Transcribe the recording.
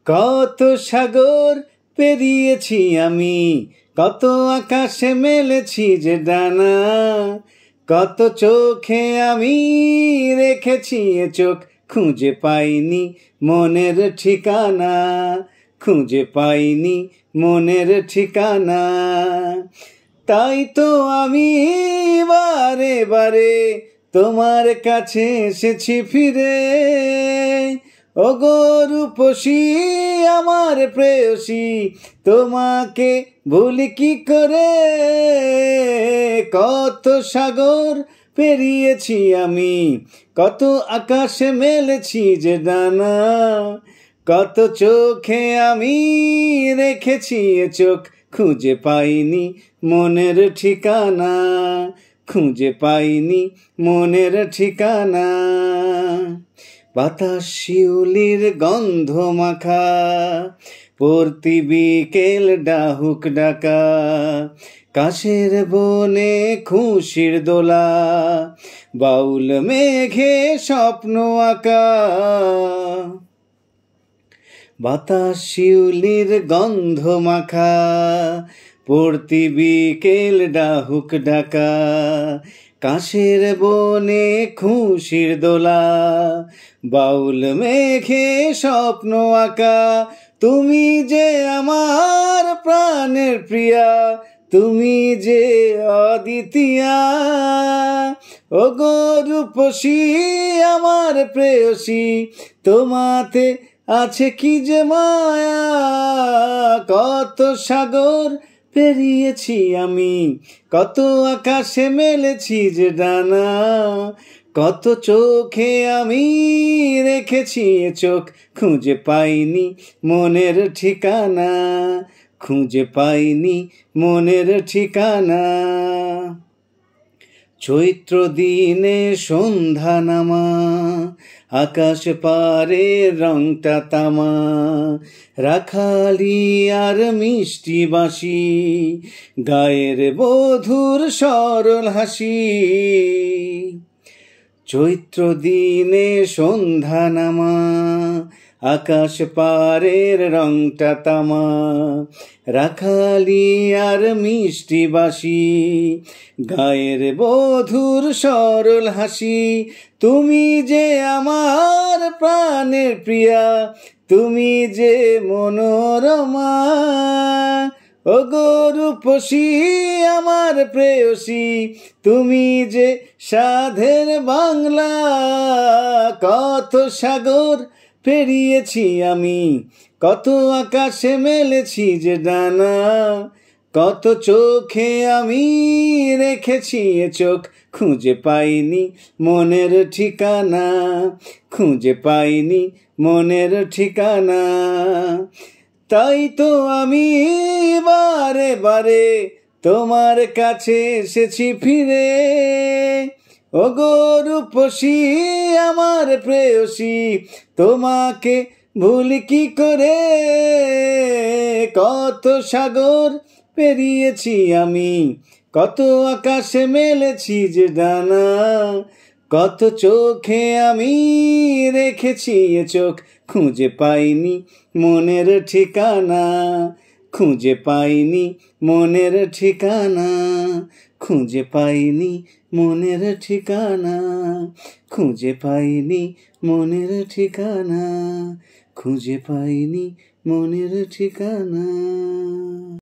কত সাগর পেরিয়েছি আমি, কত আকাশে মেলেছি যে ডানা, কত চোখে আমি রেখেছি এ চোখ, খুঁজে পাইনি মনের ঠিকানা, খুঁজে পাইনি মনের ঠিকানা। তাই তো আমি বারে বারে তোমার কাছে এসেছি ফিরে, ওগো রূপসী আমার প্রেয়সী, তোমাকে ভুলি কি করে। কত সাগর পেরিয়েছি আমি, কত আকাশে মেলেছি যে ডানা, কত চোখে আমি রেখেছি এ চোখ, খুঁজে পাইনি মনের ঠিকানা, খুঁজে পাইনি মনের ঠিকানা। বাতাস শিউলির গন্ধ মাখা, পড়তি বিকেল ডাহুক ডাকা, কাশের বনে খুশির দোলা, বাউল মেঘে স্বপ্ন আঁকা। বাতাস শিউলির গন্ধ মাখা, পড়তি বিকেল ডাহুক ডাকা, কাশের বনে খুশির দোলা, বাউল মেঘে স্বপ্ন আঁকা। তুমি যে আমার প্রাণের প্রিয়া, তুমি যে অদ্বিতীয়া, ওগো রূপসী আমার প্রেয়সী, তোমাতে আছে কি যে মায়া। কত সাগর পেরিয়েছি আমি, কত আকাশে মেলেছি যে ডানা, কত চোখে আমি রেখেছি এ চোখ, খুঁজে পাইনি মনের ঠিকানা, খুঁজে পাইনি মনের ঠিকানা। চৈত্র দিনে সন্ধ্যা নামা, আকাশ পারে রংটা তামা, রাখালি আর মিষ্টি বাঁশি, গায়ের বধুর সরল হাসি। চৈত্র দিনে সন্ধ্যা নামা, আকাশ পারের রংটা তামা, রাখালি আর মিষ্টি বাঁশি, গায়ের বধুর সরল হাসি। তুমি যে আমার প্রাণের প্রিয়া, তুমি যে মনোরমা, ওগো রূপসী আমার প্রেয়সী, তুমি যে সাধের বাংলা। কত সাগর পেরিয়েছি আমি, কত আকাশে মেলেছি যে ডানা, কত চোখে আমি রেখেছি এ চোখ, খুঁজে পাইনি মনের ঠিকানা, খুঁজে পাইনি মনের ঠিকানা। তাই তো আমি বারে বারে তোমার কাছে এসেছি ফিরে, ওগো রূপসী আমার প্রেয়সী, তোমাকে ভুলি কি করে। কত সাগর পেরিয়েছি আমি, কত আকাশে মেলেছি যে ডানা, কত চোখে আমি রেখেছি এ চোখ, খুঁজে পাইনি মনের ঠিকানা, খুঁজে পাইনি মনের ঠিকানা, খুঁজে পাইনি মনের ঠিকানা, খুঁজে পাইনি মনের ঠিকানা, খুঁজে পাইনি মনের ঠিকানা।